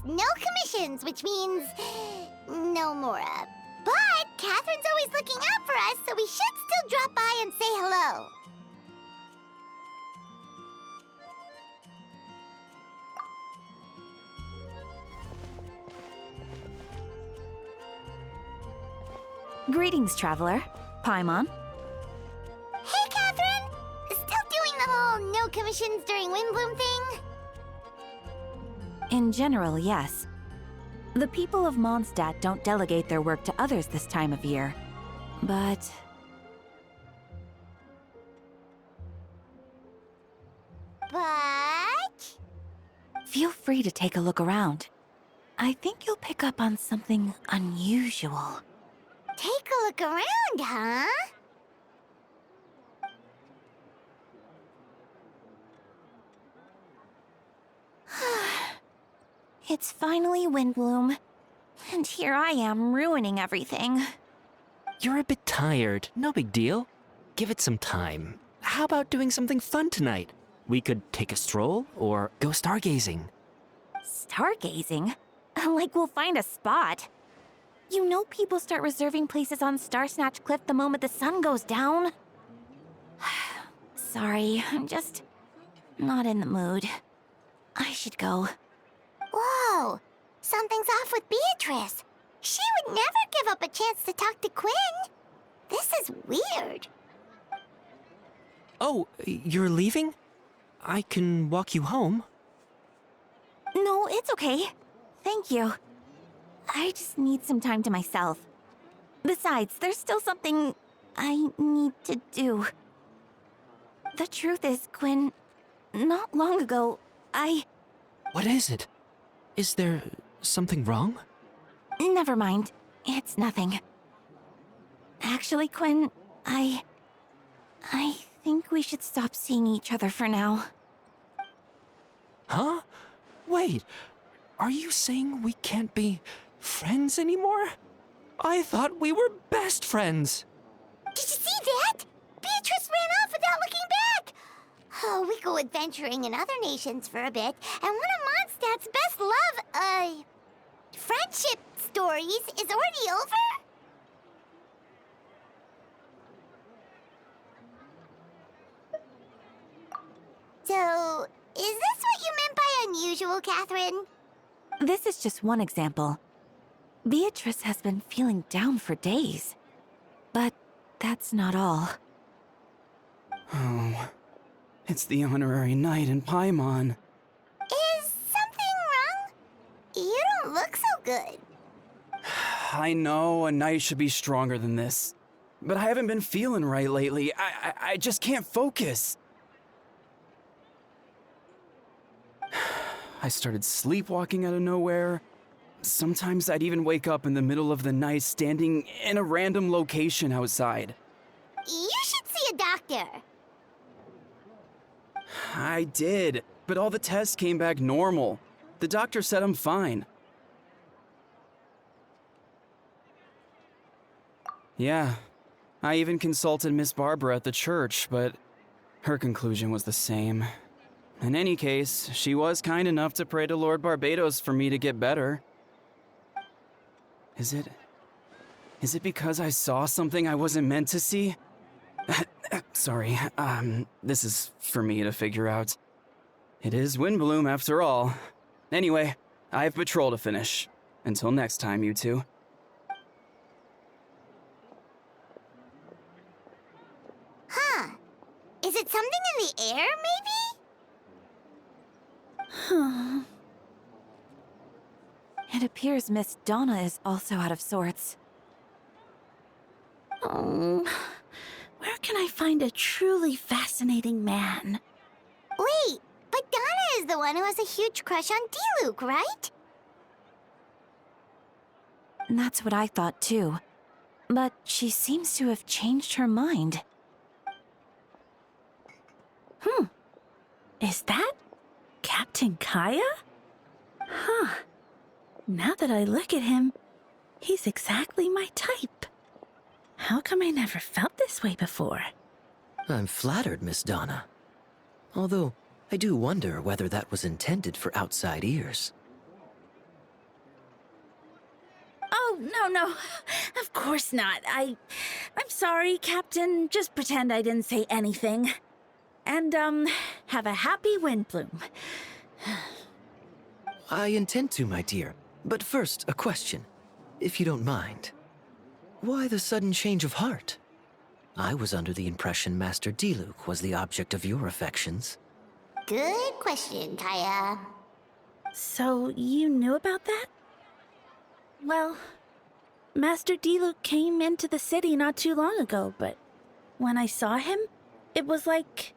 no commissions, which means no Mora. But Catherine's always looking out for us, so we should still drop by and say hello. Greetings, traveler. Paimon. Hey, Catherine! Still doing the whole no commissions during Windbloom thing? In general, yes. The people of Mondstadt don't delegate their work to others this time of year. But... Feel free to take a look around. I think you'll pick up on something unusual. Take a look around, huh? It's finally Windbloom. And here I am ruining everything. You're a bit tired. No big deal. Give it some time. How about doing something fun tonight? We could take a stroll or go stargazing. Stargazing? Like we'll find a spot. You know people start reserving places on Starsnatch Cliff the moment the sun goes down. Sorry, I'm just not in the mood. I should go. Whoa! Something's off with Beatrice. She would never give up a chance to talk to Quinn. This is weird. Oh, you're leaving? I can walk you home. No, it's okay. Thank you. I just need some time to myself. Besides, there's still something I need to do. The truth is, Quinn, not long ago, What is it? Is there something wrong? Never mind. It's nothing. Actually, Quinn, I think we should stop seeing each other for now. Huh? Wait, are you saying we can't be friends anymore? I thought we were best friends. Did you see that? Beatrice ran off without looking back. Oh, we go adventuring in other nations for a bit, and one of Mondstadt's best friendship stories is already over? So, is this what you meant by unusual, Catherine? This is just one example. Beatrice has been feeling down for days. But that's not all. Oh, it's the honorary knight in Paimon. Is something wrong? You don't look so good. I know a knight should be stronger than this, but I haven't been feeling right lately. I just can't focus. I started sleepwalking out of nowhere. Sometimes I'd even wake up in the middle of the night standing in a random location outside. You should see a doctor. I did, but all the tests came back normal. The doctor said I'm fine. Yeah, I even consulted Miss Barbara at the church, but her conclusion was the same. In any case, she was kind enough to pray to Lord Barbados for me to get better. Is it because I saw something I wasn't meant to see? Sorry, this is for me to figure out. It is Windbloom after all. Anyway, I have patrol to finish. Until next time, you two. Huh. Is it something in the air, maybe? It appears Miss Donna is also out of sorts. Oh, where can I find a truly fascinating man? Wait, but Donna is the one who has a huge crush on Diluc, right? That's what I thought too. But she seems to have changed her mind. Is that Captain Kaya? Huh. Now that I look at him, he's exactly my type. How come I never felt this way before? I'm flattered, Miss Donna. Although, I do wonder whether that was intended for outside ears. Oh, no. Of course not. I'm sorry, Captain. Just pretend I didn't say anything. And, have a happy Windbloom. I intend to, my dear. But first, a question, if you don't mind. Why the sudden change of heart? I was under the impression Master Diluc was the object of your affections. Good question, Kaya. So, you knew about that? Well, Master Diluc came into the city not too long ago, but when I saw him, it was like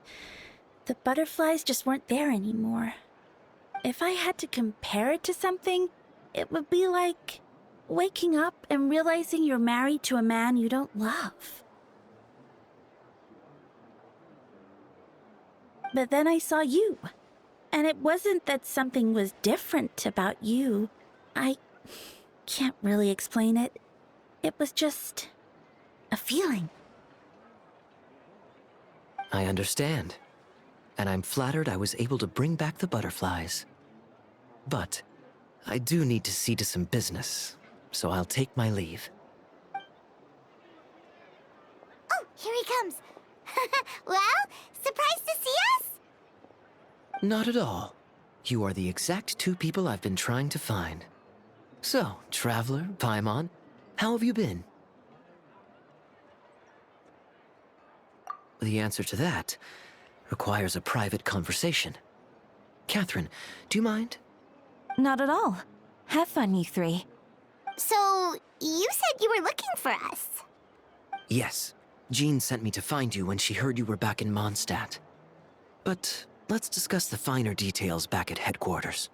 the butterflies just weren't there anymore. If I had to compare it to something, it would be like waking up and realizing you're married to a man you don't love. But then I saw you, and it wasn't that something was different about you. I can't really explain it. It was just a feeling. I understand. And I'm flattered I was able to bring back the butterflies. But I do need to see to some business, so I'll take my leave. Oh, here he comes. Well, surprised to see us? Not at all. You are the exact two people I've been trying to find. So, Traveler, Paimon, how have you been? The answer to that requires a private conversation. Catherine, do you mind? Not at all. Have fun, you three. So, you said you were looking for us. Yes. Jean sent me to find you when she heard you were back in Mondstadt. But let's discuss the finer details back at headquarters.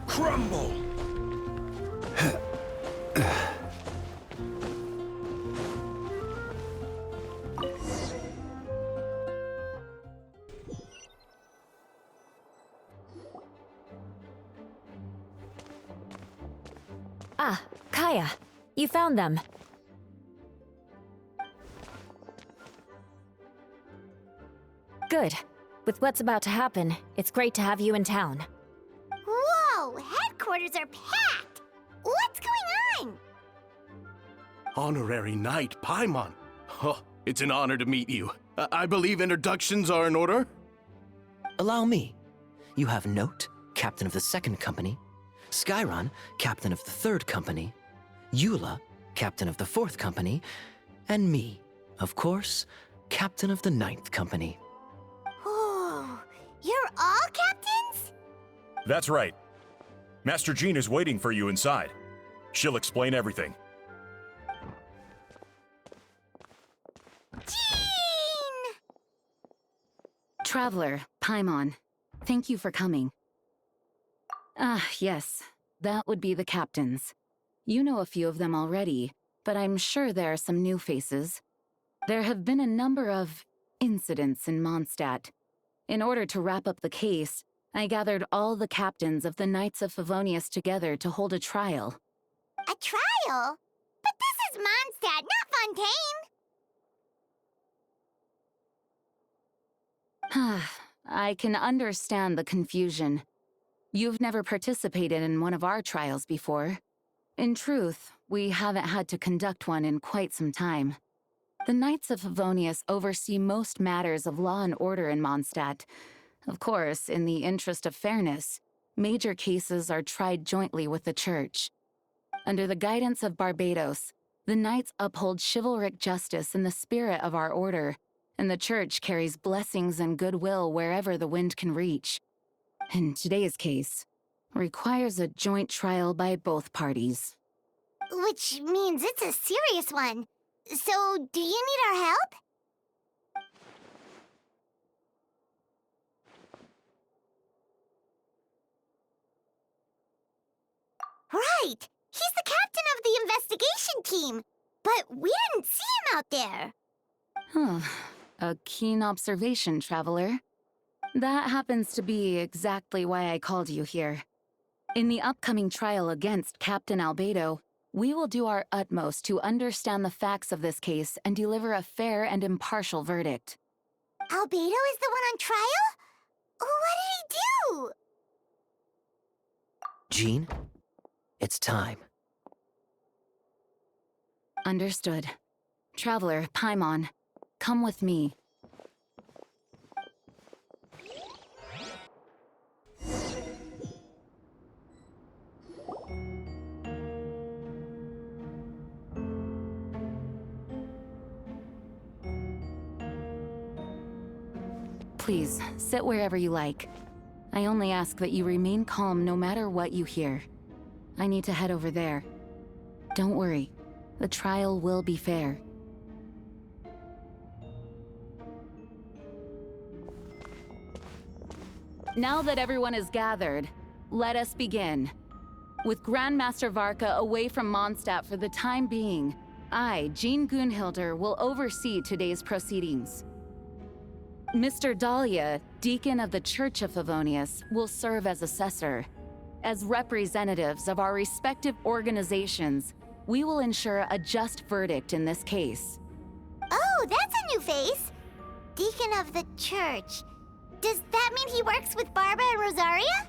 Crumble! Ah, Kaya. You found them. Good. With what's about to happen, it's great to have you in town. Whoa, headquarters are packed. What's going on? Honorary Knight Paimon. Oh, it's an honor to meet you. I believe introductions are in order? Allow me. You have Note, captain of the 2nd company, Skyron, captain of the 3rd company, Eula, captain of the 4th company, and me, of course, captain of the 9th company. Oh, you're all captains? That's right. Master Jean is waiting for you inside. She'll explain everything. Jean! Traveler, Paimon, thank you for coming. Ah, yes, that would be the captains. You know a few of them already, but I'm sure there are some new faces. There have been a number of incidents in Mondstadt. In order to wrap up the case, I gathered all the captains of the Knights of Favonius together to hold a trial. A trial? But this is Mondstadt, not Fontaine. I can understand the confusion. You've never participated in one of our trials before. In truth, we haven't had to conduct one in quite some time. The Knights of Favonius oversee most matters of law and order in Mondstadt. Of course, in the interest of fairness, major cases are tried jointly with the Church. Under the guidance of Barbados, The Knights uphold chivalric justice in the spirit of our order, and the Church carries blessings and goodwill wherever the wind can reach. In today's case, requires a joint trial by both parties. Which means it's a serious one. So, do you need our help? Right! He's the captain of the investigation team! But we didn't see him out there! Huh. A keen observation, traveler. That happens to be exactly why I called you here. In the upcoming trial against Captain Albedo, we will do our utmost to understand the facts of this case and deliver a fair and impartial verdict. Albedo is the one on trial? What did he do? Jean, it's time. Understood. Traveler, Paimon, come with me. Please, sit wherever you like. I only ask that you remain calm no matter what you hear. I need to head over there. Don't worry. The trial will be fair. Now that everyone is gathered, let us begin. With Grandmaster Varka away from Mondstadt for the time being, I, Jean Gunhilder, will oversee today's proceedings. Mr. Dahlia, Deacon of the Church of Favonius, will serve as assessor. As representatives of our respective organizations, we will ensure a just verdict in this case. Oh, that's a new face! Deacon of the Church. Does that mean he works with Barba and Rosaria?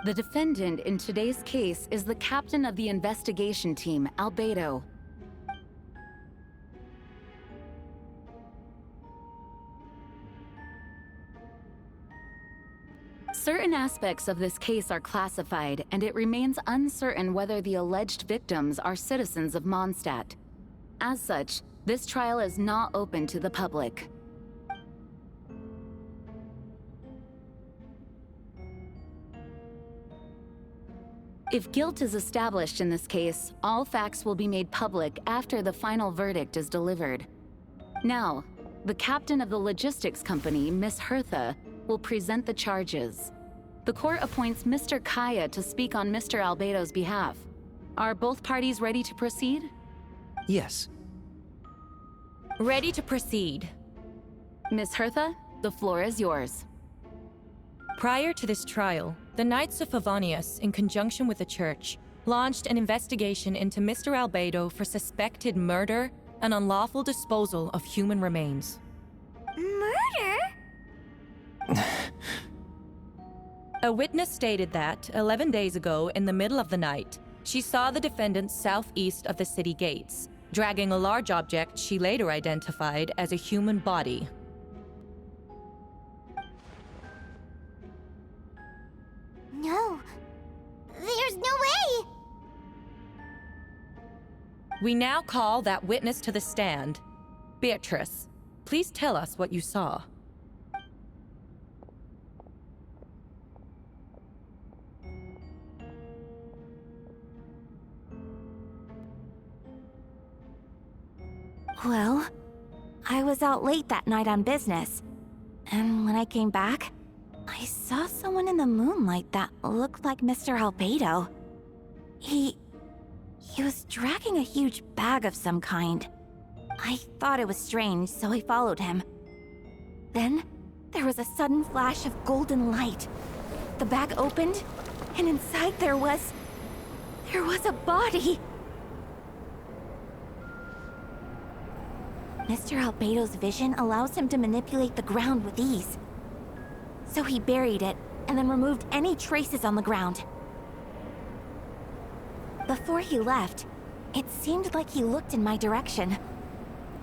The defendant in today's case is the captain of the investigation team, Albedo. Certain aspects of this case are classified, and it remains uncertain whether the alleged victims are citizens of Mondstadt. As such, this trial is not open to the public. If guilt is established in this case, all facts will be made public after the final verdict is delivered. Now, the captain of the logistics company, Miss Hertha, will present the charges. The court appoints Mr. Kaya to speak on Mr. Albedo's behalf. Are both parties ready to proceed? Yes. Ready to proceed. Miss Hertha, the floor is yours. Prior to this trial, the Knights of Favonius, in conjunction with the Church, launched an investigation into Mr. Albedo for suspected murder and unlawful disposal of human remains. Murder? A witness stated that, 11 days ago, in the middle of the night, she saw the defendant southeast of the city gates, dragging a large object she later identified as a human body. No. There's no way! We now call that witness to the stand. Beatrice, please tell us what you saw. Well, I was out late that night on business, and when I came back, I saw someone in the moonlight that looked like Mr. Albedo. He was dragging a huge bag of some kind. I thought it was strange, so I followed him. Then, there was a sudden flash of golden light. The bag opened, and inside there was a body! Mr. Albedo's vision allows him to manipulate the ground with ease. So he buried it, and then removed any traces on the ground. Before he left, it seemed like he looked in my direction.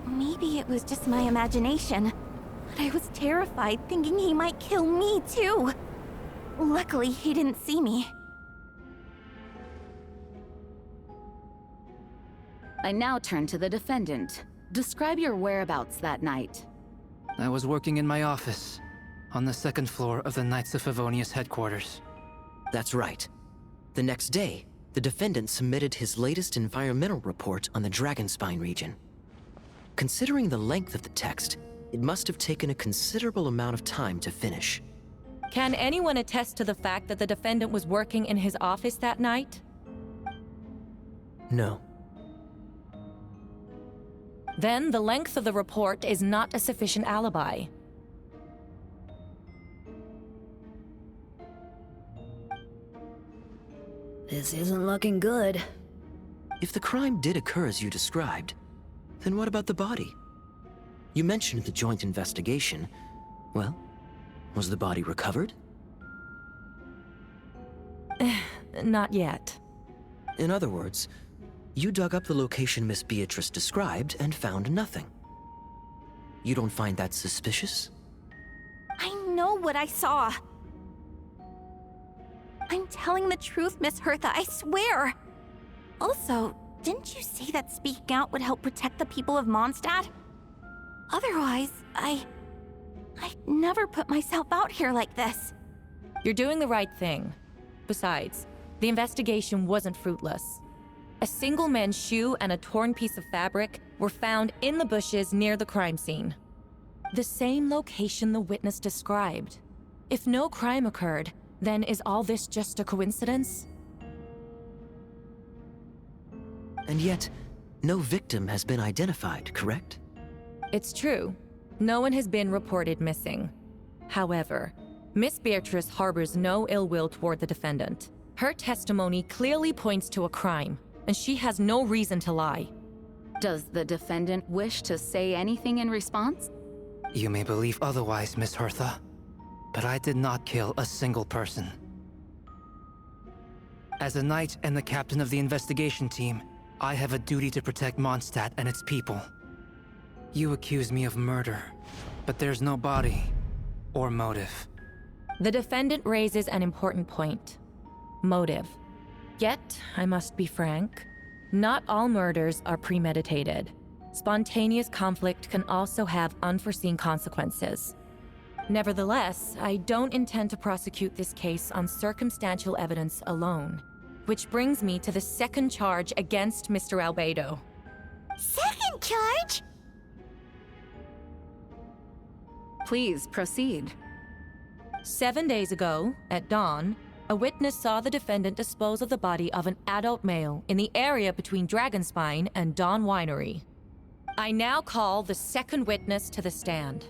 Maybe it was just my imagination, but I was terrified thinking he might kill me too. Luckily, he didn't see me. I now turn to the defendant. Describe your whereabouts that night. I was working in my office, on the second floor of the Knights of Favonius headquarters. That's right. The next day, the defendant submitted his latest environmental report on the Dragonspine region. Considering the length of the text, it must have taken a considerable amount of time to finish. Can anyone attest to the fact that the defendant was working in his office that night? No. Then the length of the report is not a sufficient alibi. This isn't looking good. If the crime did occur as you described, then what about the body? You mentioned the joint investigation. Well, was the body recovered? Not yet. In other words, you dug up the location Miss Beatrice described and found nothing. You don't find that suspicious? I know what I saw. I'm telling the truth, Miss Hertha, I swear. Also, didn't you say that speaking out would help protect the people of Mondstadt? Otherwise, I'd never put myself out here like this. You're doing the right thing. Besides, the investigation wasn't fruitless. A single man's shoe and a torn piece of fabric were found in the bushes near the crime scene. The same location the witness described. If no crime occurred, then is all this just a coincidence? And yet, no victim has been identified, correct? It's true. No one has been reported missing. However, Miss Beatrice harbors no ill will toward the defendant. Her testimony clearly points to a crime, and she has no reason to lie. Does the defendant wish to say anything in response? You may believe otherwise, Miss Hertha, but I did not kill a single person. As a knight and the captain of the investigation team, I have a duty to protect Mondstadt and its people. You accuse me of murder, but there's no body or motive. The defendant raises an important point. Motive. Yet, I must be frank, not all murders are premeditated. Spontaneous conflict can also have unforeseen consequences. Nevertheless, I don't intend to prosecute this case on circumstantial evidence alone. Which brings me to the second charge against Mr. Albedo. Second charge? Please proceed. 7 days ago, at dawn, a witness saw the defendant dispose of the body of an adult male in the area between Dragonspine and Dawn Winery. I now call the second witness to the stand.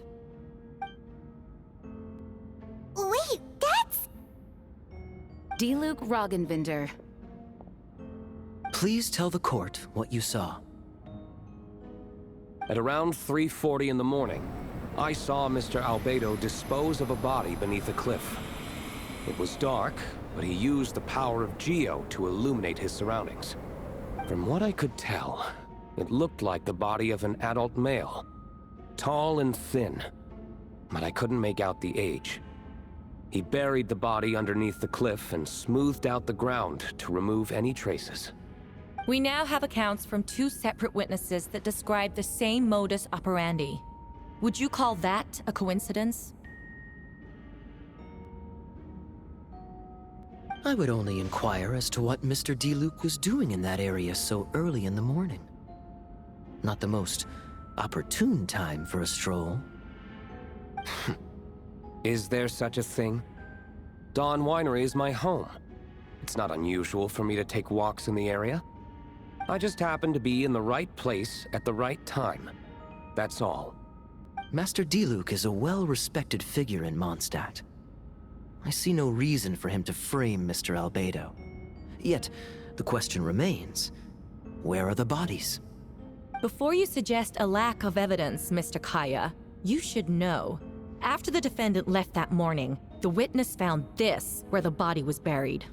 Wait, that's... D-Luke Roggenvinder. Please tell the court what you saw. At around 3:40 in the morning, I saw Mr. Albedo dispose of a body beneath a cliff. It was dark, but he used the power of Geo to illuminate his surroundings. From what I could tell, it looked like the body of an adult male. Tall and thin, but I couldn't make out the age. He buried the body underneath the cliff and smoothed out the ground to remove any traces. We now have accounts from two separate witnesses that describe the same modus operandi. Would you call that a coincidence? I would only inquire as to what Mr. D-Luke was doing in that area so early in the morning. Not the most opportune time for a stroll. Is there such a thing? Dawn Winery is my home. It's not unusual for me to take walks in the area. I just happen to be in the right place at the right time. That's all. Master D-Luke is a well-respected figure in Mondstadt. I see no reason for him to frame Mr. Albedo. Yet, the question remains, where are the bodies? Before you suggest a lack of evidence, Mr. Kaya, you should know. After the defendant left that morning, the witness found this where the body was buried.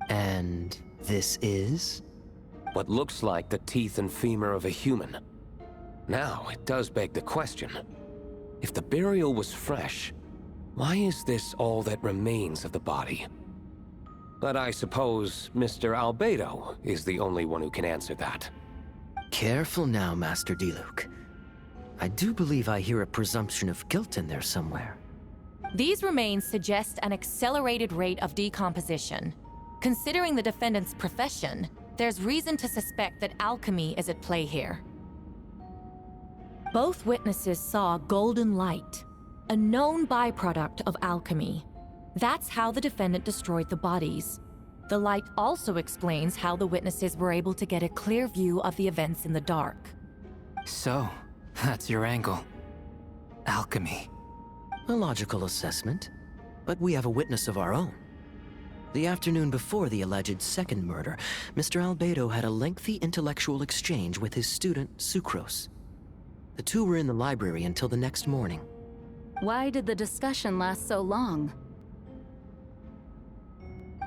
And this is? What looks like the teeth and femur of a human. Now, it does beg the question. If the burial was fresh, why is this all that remains of the body? But I suppose Mr. Albedo is the only one who can answer that. Careful now, Master Diluc. I do believe I hear a presumption of guilt in there somewhere. These remains suggest an accelerated rate of decomposition. Considering the defendant's profession, there's reason to suspect that alchemy is at play here. Both witnesses saw golden light, a known byproduct of alchemy. That's how the defendant destroyed the bodies. The light also explains how the witnesses were able to get a clear view of the events in the dark. So, that's your angle. Alchemy. A logical assessment, but we have a witness of our own. The afternoon before the alleged second murder, Mr. Albedo had a lengthy intellectual exchange with his student, Sucrose. The two were in the library until the next morning. Why did the discussion last so long?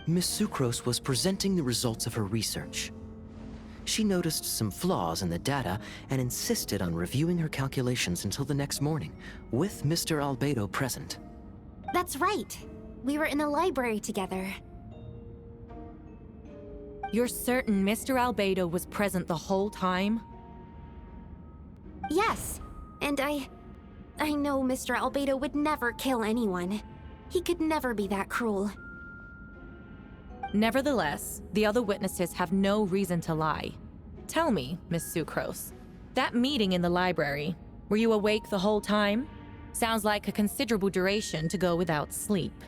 Miss Sucrose was presenting the results of her research. She noticed some flaws in the data and insisted on reviewing her calculations until the next morning, with Mr. Albedo present. That's right. We were in the library together. You're certain Mr. Albedo was present the whole time? Yes, and I know Mr. Albedo would never kill anyone. He could never be that cruel. Nevertheless, the other witnesses have no reason to lie. Tell me, Miss Sucrose, that meeting in the library, were you awake the whole time? Sounds like a considerable duration to go without sleep.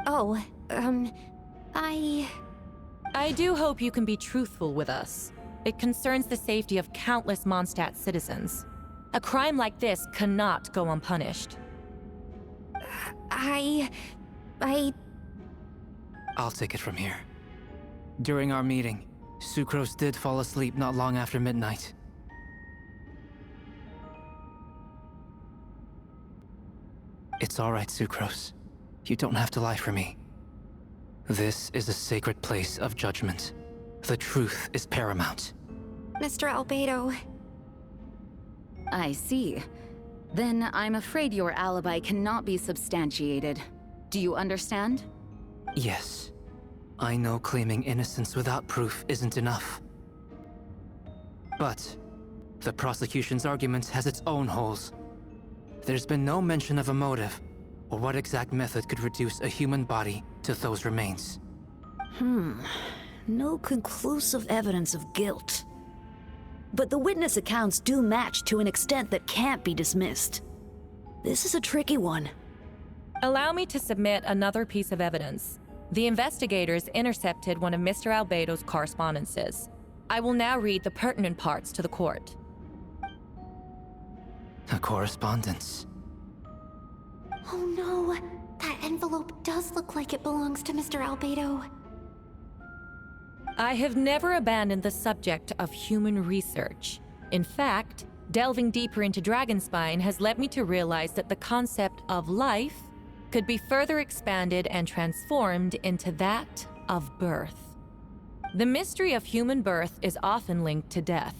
Oh, I do hope you can be truthful with us. It concerns the safety of countless Mondstadt citizens. A crime like this cannot go unpunished. I'll take it from here. During our meeting, Sucrose did fall asleep not long after midnight. It's all right, Sucrose. You don't have to lie for me. This is a sacred place of judgment. The truth is paramount. Mr. Albedo. I see. Then I'm afraid your alibi cannot be substantiated. Do you understand? Yes. I know claiming innocence without proof isn't enough. But the prosecution's argument has its own holes. There's been no mention of a motive, or what exact method could reduce a human body to those remains. No conclusive evidence of guilt. But the witness accounts do match to an extent that can't be dismissed. This is a tricky one. Allow me to submit another piece of evidence. The investigators intercepted one of Mr. Albedo's correspondences. I will now read the pertinent parts to the court. A correspondence. Oh no, that envelope does look like it belongs to Mr. Albedo. I have never abandoned the subject of human research. In fact, delving deeper into Dragonspine has led me to realize that the concept of life could be further expanded and transformed into that of birth. The mystery of human birth is often linked to death.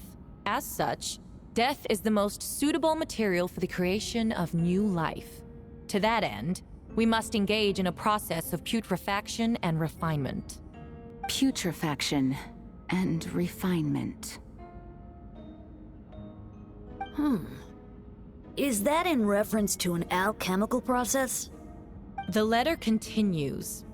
As such, death is the most suitable material for the creation of new life. To that end, we must engage in a process of putrefaction and refinement. Putrefaction and refinement. Is that in reference to an alchemical process? The letter continues.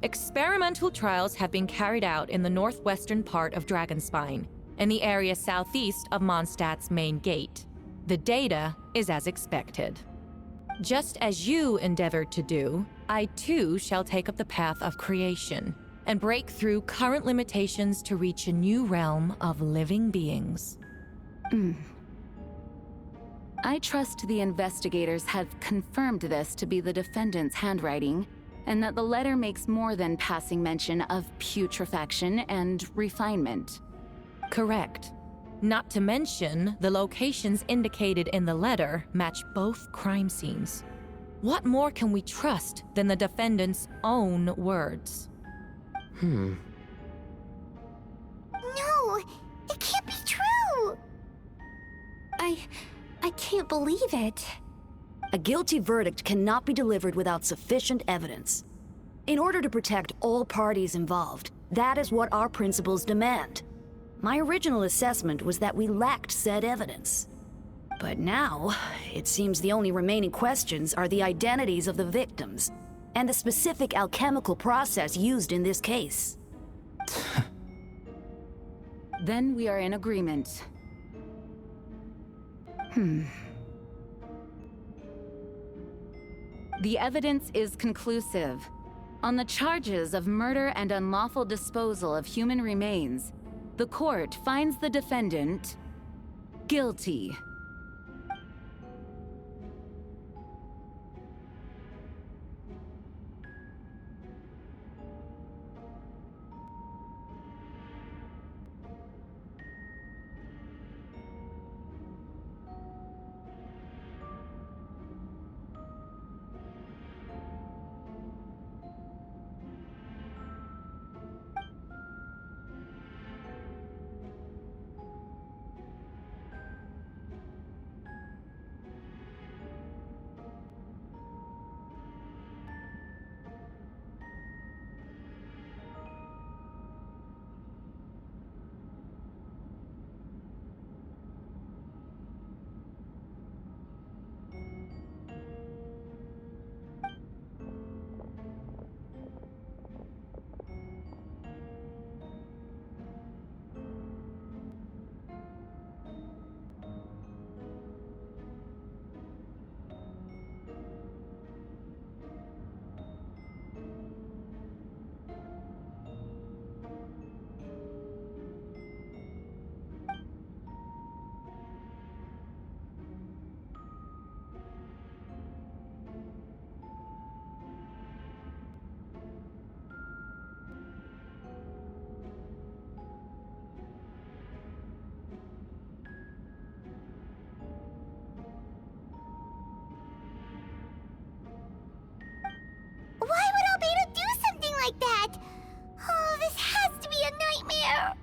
Experimental trials have been carried out in the northwestern part of Dragonspine, in the area southeast of Mondstadt's main gate. The data is as expected. Just as you endeavored to do, I too shall take up the path of creation and break through current limitations to reach a new realm of living beings. I trust the investigators have confirmed this to be the defendant's handwriting, and that the letter makes more than passing mention of putrefaction and refinement. Correct. Not to mention, the locations indicated in the letter match both crime scenes. What more can we trust than the defendant's own words? No, it can't be true! I can't believe it. A guilty verdict cannot be delivered without sufficient evidence. In order to protect all parties involved, that is what our principles demand. My original assessment was that we lacked said evidence. But now, it seems the only remaining questions are the identities of the victims and the specific alchemical process used in this case. Then we are in agreement. The evidence is conclusive. On the charges of murder and unlawful disposal of human remains, the court finds the defendant guilty. Why would Albedo do something like that? Oh, this has to be a nightmare!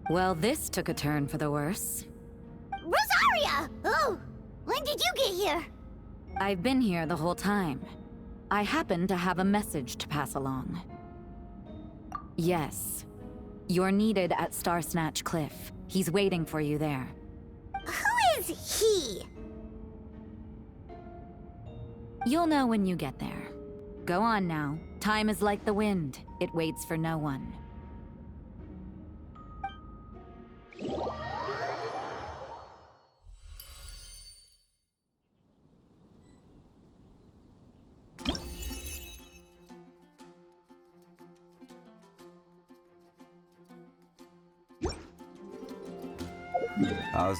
Well, this took a turn for the worse. Rosaria! Oh, when did you get here? I've been here the whole time. I happen to have a message to pass along. Yes. You're needed at Star Snatch Cliff. He's waiting for you there. Who is he? You'll know when you get there. Go on now. Time is like the wind. It waits for no one. How's...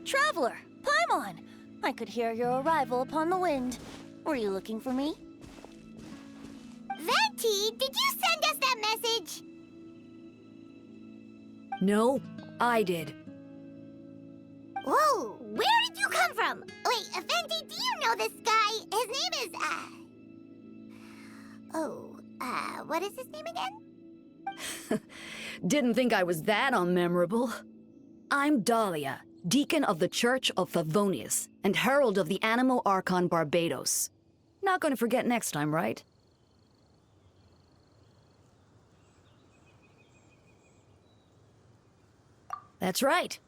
Traveler, Paimon! I could hear your arrival upon the wind. Were you looking for me? Venti, did you send us that message? No, I did. Whoa, where did you come from? Wait, Venti, do you know this guy? His name is, what is his name again? Didn't think I was that unmemorable. I'm Dahlia, Deacon of the Church of Favonius, and Herald of the Animo Archon Barbados. Not gonna forget next time, right? That's right.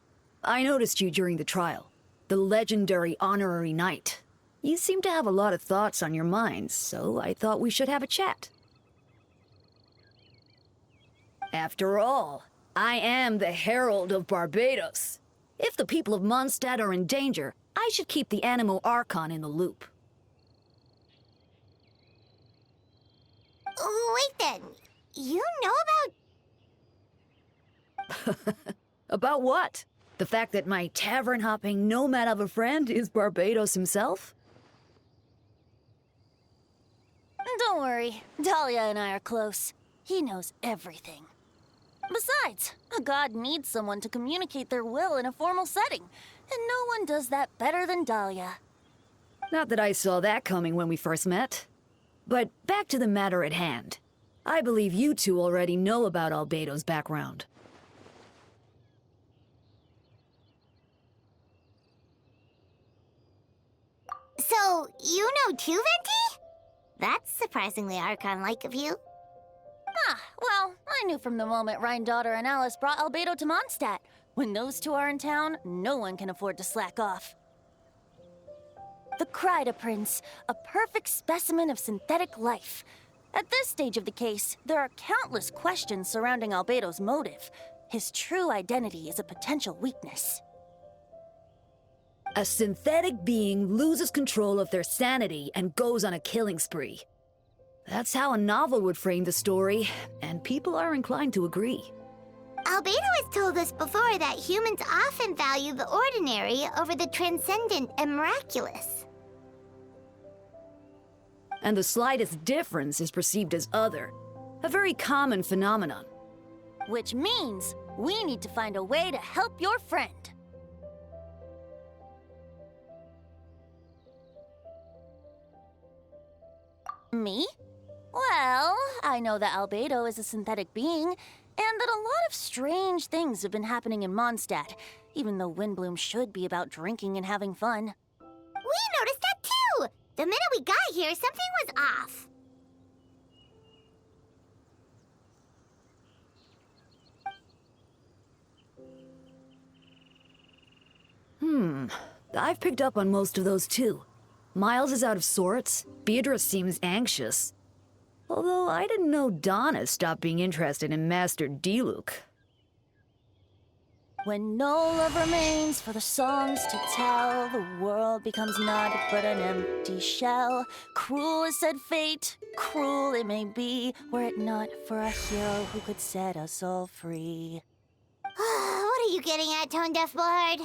I noticed you during the trial. The legendary honorary knight. You seem to have a lot of thoughts on your minds, so I thought we should have a chat. After all, I am the Herald of Barbados. If the people of Mondstadt are in danger, I should keep the Animo Archon in the loop. Wait then, you know about... About what? The fact that my tavern-hopping nomad of a friend is Barbados himself? Don't worry, Dahlia and I are close. He knows everything. Besides, a god needs someone to communicate their will in a formal setting, and no one does that better than Dahlia. Not that I saw that coming when we first met. But back to the matter at hand. I believe you two already know about Albedo's background. So, you know too, Venti? That's surprisingly Archon-like of you. Ah, well, I knew from the moment Rhine-Daughter and Alice brought Albedo to Mondstadt. When those two are in town, no one can afford to slack off. The Kryda Prince, a perfect specimen of synthetic life. At this stage of the case, there are countless questions surrounding Albedo's motive. His true identity is a potential weakness. A synthetic being loses control of their sanity and goes on a killing spree. That's how a novel would frame the story, and people are inclined to agree. Albedo has told us before that humans often value the ordinary over the transcendent and miraculous. And the slightest difference is perceived as other, a very common phenomenon. Which means we need to find a way to help your friend. Me? Well, I know that Albedo is a synthetic being, and that a lot of strange things have been happening in Mondstadt, even though Windbloom should be about drinking and having fun. We noticed that too! The minute we got here, something was off. I've picked up on most of those too. Miles is out of sorts, Beatrice seems anxious. Although I didn't know Donna stopped being interested in Master Diluc. When no love remains for the songs to tell, the world becomes naught but an empty shell. Cruel is said fate, cruel it may be, were it not for a hero who could set us all free. What are you getting at, Tone Deaf Bard?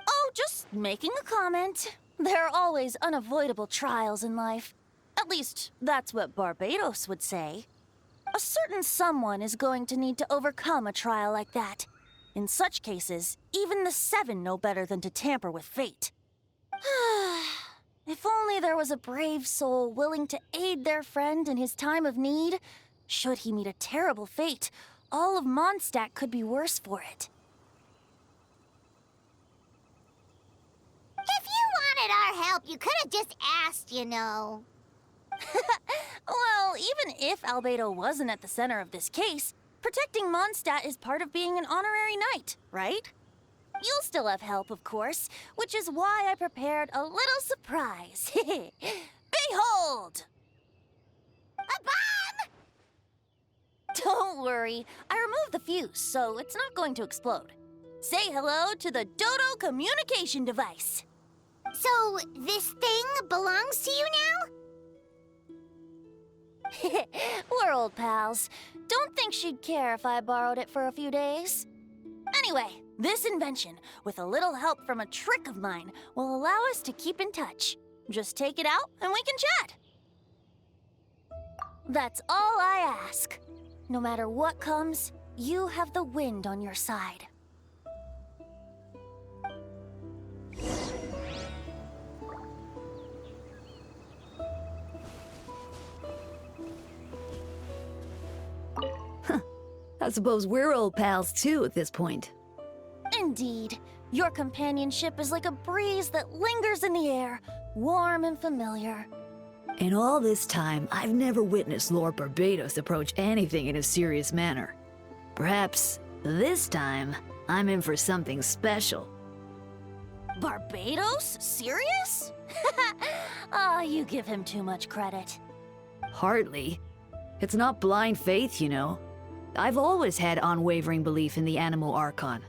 Oh, just making a comment. There are always unavoidable trials in life. At least, that's what Barbados would say. A certain someone is going to need to overcome a trial like that. In such cases, even the Seven know better than to tamper with fate. If only there was a brave soul willing to aid their friend in his time of need. Should he meet a terrible fate, all of Mondstadt could be worse for it. If you wanted our help, you could have just asked, you know. Well, even if Albedo wasn't at the center of this case, protecting Mondstadt is part of being an honorary knight, right? You'll still have help, of course, which is why I prepared a little surprise. Behold! A bomb! Don't worry, I removed the fuse, so it's not going to explode. Say hello to the Dodo communication device. So, this thing belongs to you now? We're old pals. Don't think she'd care if I borrowed it for a few days. Anyway, this invention, with a little help from a trick of mine, will allow us to keep in touch. Just take it out and we can chat. That's all I ask. No matter what comes, you have the wind on your side. I suppose we're old pals too at this point. Indeed. Your companionship is like a breeze that lingers in the air, warm and familiar. In all this time, I've never witnessed Lord Barbados approach anything in a serious manner. Perhaps this time, I'm in for something special. Barbados? Serious? Oh, you give him too much credit. Hardly. It's not blind faith, you know. I've always had unwavering belief in the animal archon.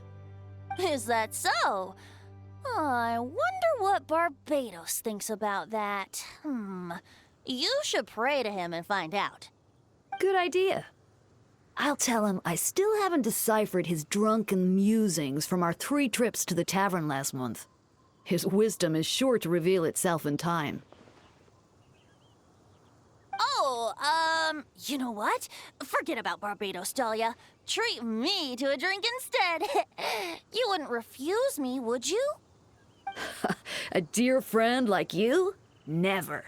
Is that so? I wonder what Barbados thinks about that. You should pray to him and find out. Good idea. I'll tell him I still haven't deciphered his drunken musings from our 3 trips to the tavern last month. His wisdom is sure to reveal itself in time. Oh, you know what? Forget about Barbados, Dahlia. Treat me to a drink instead. You wouldn't refuse me, would you? A dear friend like you? Never.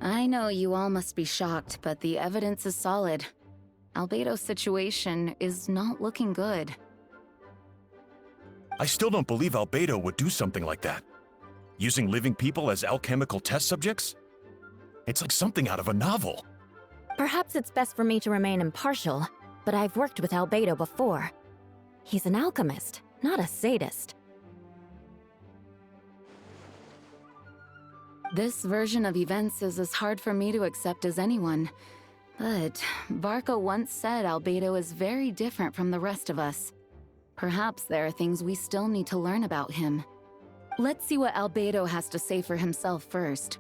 I know you all must be shocked, but the evidence is solid. Albedo's situation is not looking good. I still don't believe Albedo would do something like that. Using living people as alchemical test subjects? It's like something out of a novel. Perhaps it's best for me to remain impartial, but I've worked with Albedo before. He's an alchemist, not a sadist. This version of events is as hard for me to accept as anyone. But Varco once said Albedo is very different from the rest of us. Perhaps there are things we still need to learn about him. Let's see what Albedo has to say for himself first.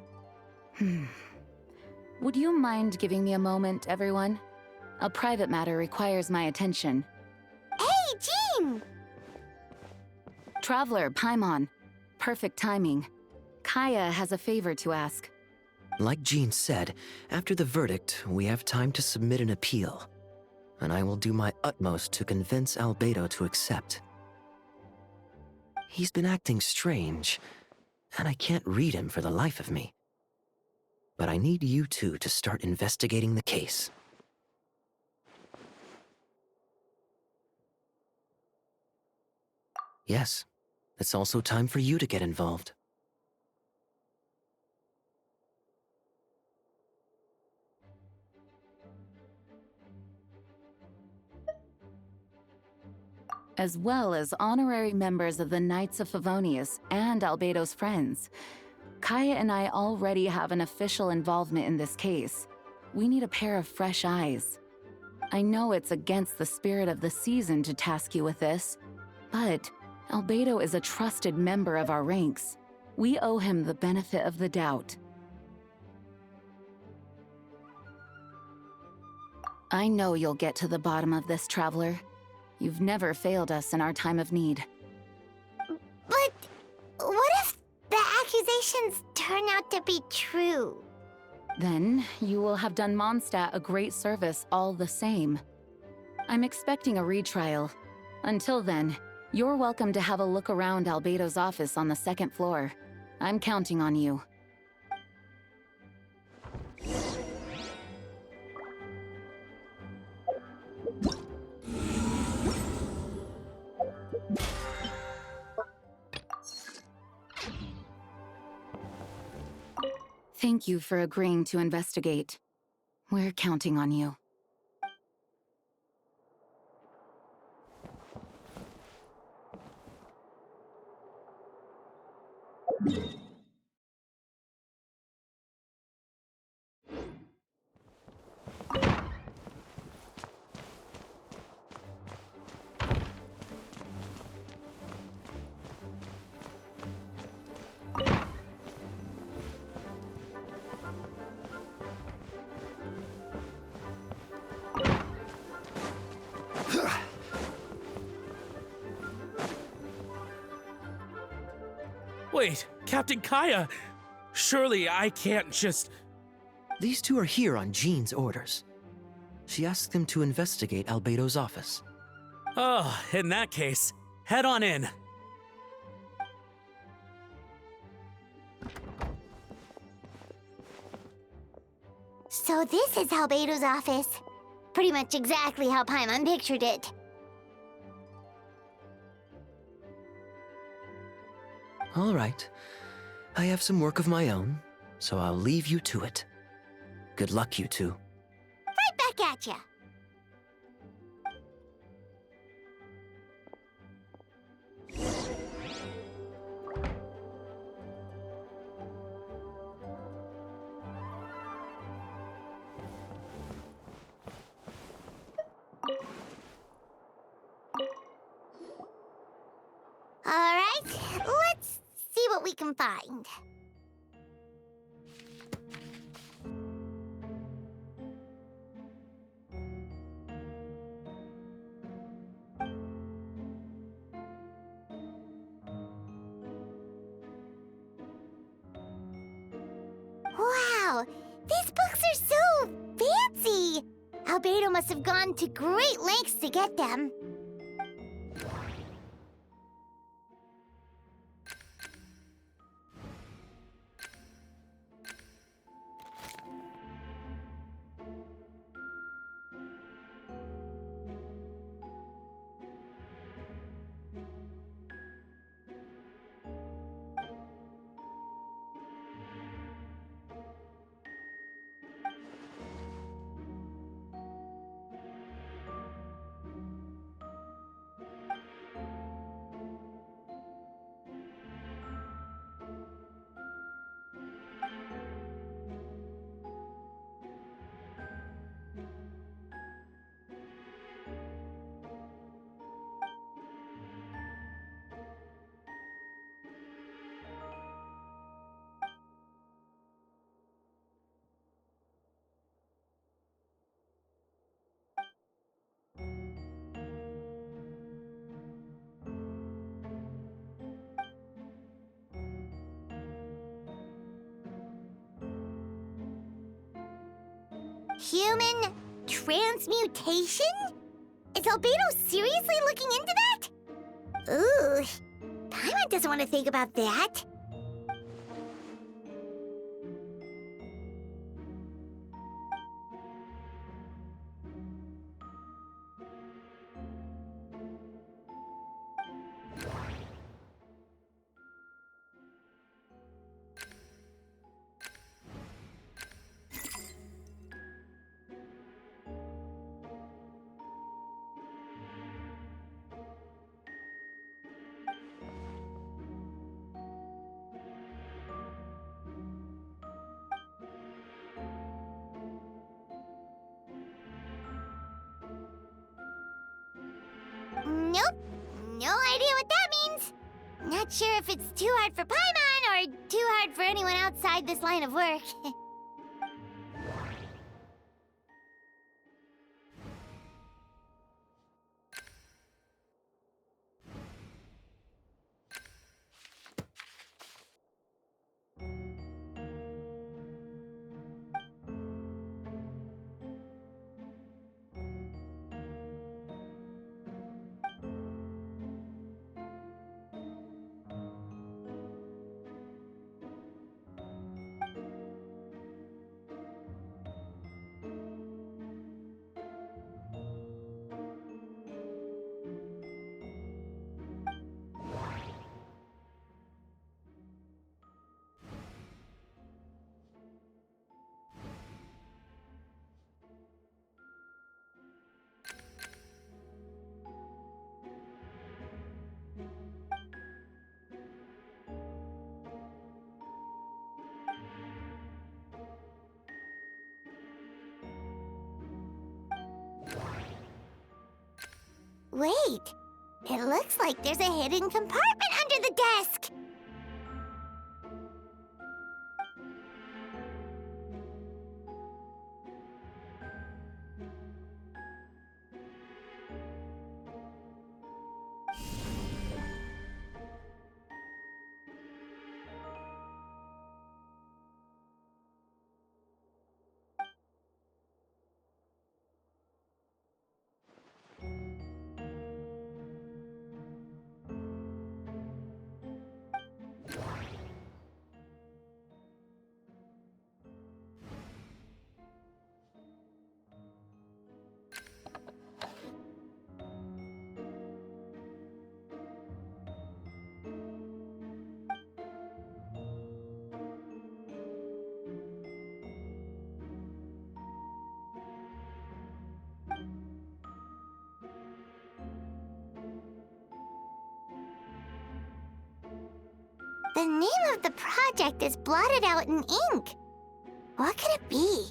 Would you mind giving me a moment, everyone? A private matter requires my attention. Hey, Jean! Traveler, Paimon. Perfect timing. Kaya has a favor to ask. Like Jean said, after the verdict, we have time to submit an appeal. And I will do my utmost to convince Albedo to accept. He's been acting strange, and I can't read him for the life of me. But I need you two to start investigating the case. Yes, it's also time for you to get involved. As well as honorary members of the Knights of Favonius and Albedo's friends. Kaya and I already have an official involvement in this case. We need a pair of fresh eyes. I know it's against the spirit of the season to task you with this, but Albedo is a trusted member of our ranks. We owe him the benefit of the doubt. I know you'll get to the bottom of this, Traveler. You've never failed us in our time of need. But what if the accusations turn out to be true? Then you will have done Mondstadt a great service all the same. I'm expecting a retrial. Until then, you're welcome to have a look around Albedo's office on the 2nd floor. I'm counting on you. Thank you for agreeing to investigate. We're counting on you. Wait, Captain Kaya! Surely I can't just... These two are here on Jean's orders. She asked them to investigate Albedo's office. Oh, in that case, head on in. So this is Albedo's office. Pretty much exactly how Paimon pictured it. All right. I have some work of my own, so I'll leave you to it. Good luck, you two. Right back at ya. All right, let's see what we can find. Wow, these books are so fancy! Albedo must have gone to great lengths to get them. Human transmutation? Is Albedo seriously looking into that? Ooh, Paimon doesn't want to think about that. Nope, no idea what that means. Not sure if it's too hard for Paimon or too hard for anyone outside this line of work. Wait, it looks like there's a hidden compartment under the desk. The name of the project is blotted out in ink. What could it be?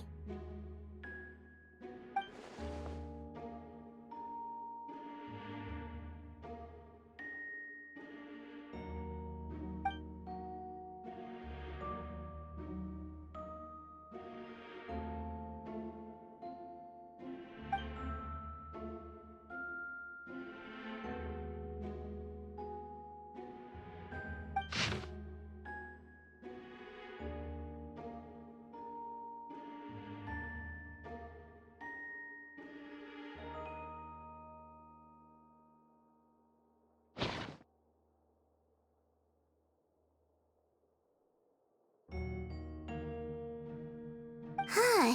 Huh.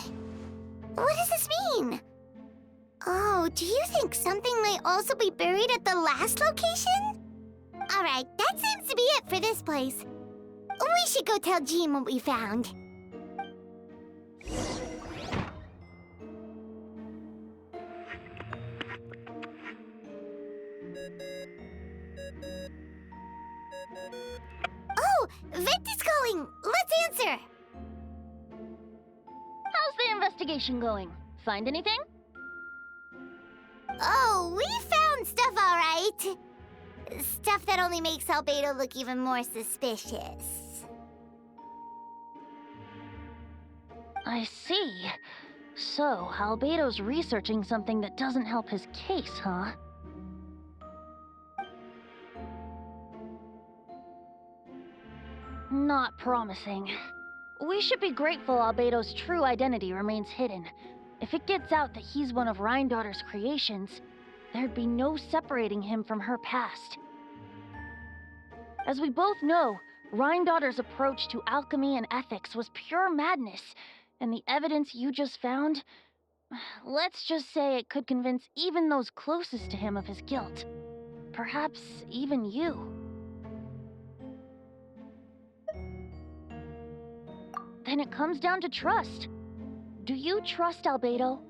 What does this mean? Oh, do you think something might also be buried at the last location? Alright, that seems to be it for this place. We should go tell Jean what we found. Oh, Vent is calling! Let's answer! How's the investigation going? Find anything? Oh, we found stuff, all right. Stuff that only makes Albedo look even more suspicious. I see. So, Albedo's researching something that doesn't help his case, huh? Not promising. We should be grateful Albedo's true identity remains hidden. If it gets out that he's one of Rhindaughter's creations, there'd be no separating him from her past. As we both know, Rhindaughter's approach to alchemy and ethics was pure madness, and the evidence you just found, let's just say it could convince even those closest to him of his guilt. Perhaps even you. Then it comes down to trust. Do you trust Albedo?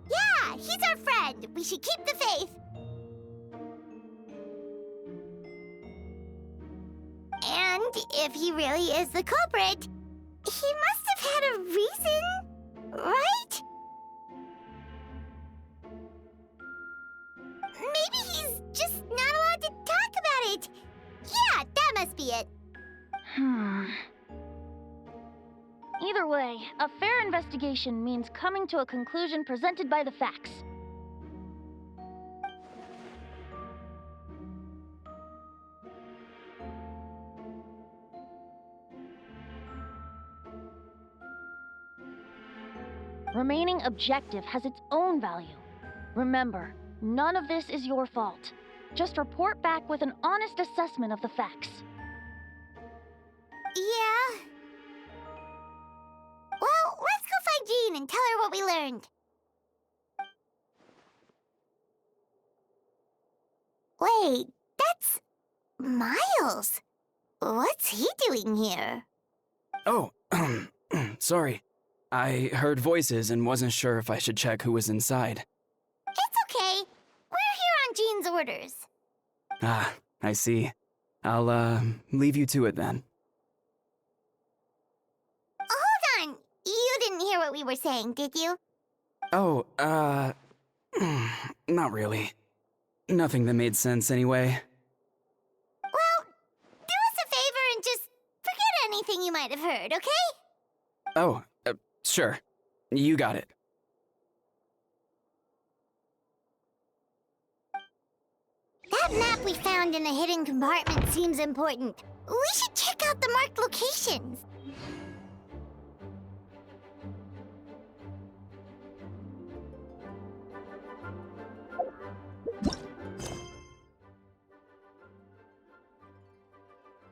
Yeah, he's our friend. We should keep the faith. And if he really is the culprit, he must have had a reason, right? Maybe he's just not allowed to talk about it. Yeah, that must be it. Either way, a fair investigation means coming to a conclusion presented by the facts. Remaining objective has its own value. Remember, none of this is your fault. Just report back with an honest assessment of the facts. Yeah. Well, let's go find Jean and tell her what we learned. Wait, that's Miles. What's he doing here? Oh, sorry. I heard voices and wasn't sure if I should check who was inside. It's okay. We're here on Jean's orders. Ah, I see. I'll, leave you to it then. Hold on. You didn't hear what we were saying, did you? Oh, not really. Nothing that made sense anyway. Well, do us a favor and just forget anything you might have heard, okay? Oh, sure. You got it. That map we found in a hidden compartment seems important. We should check out the marked locations.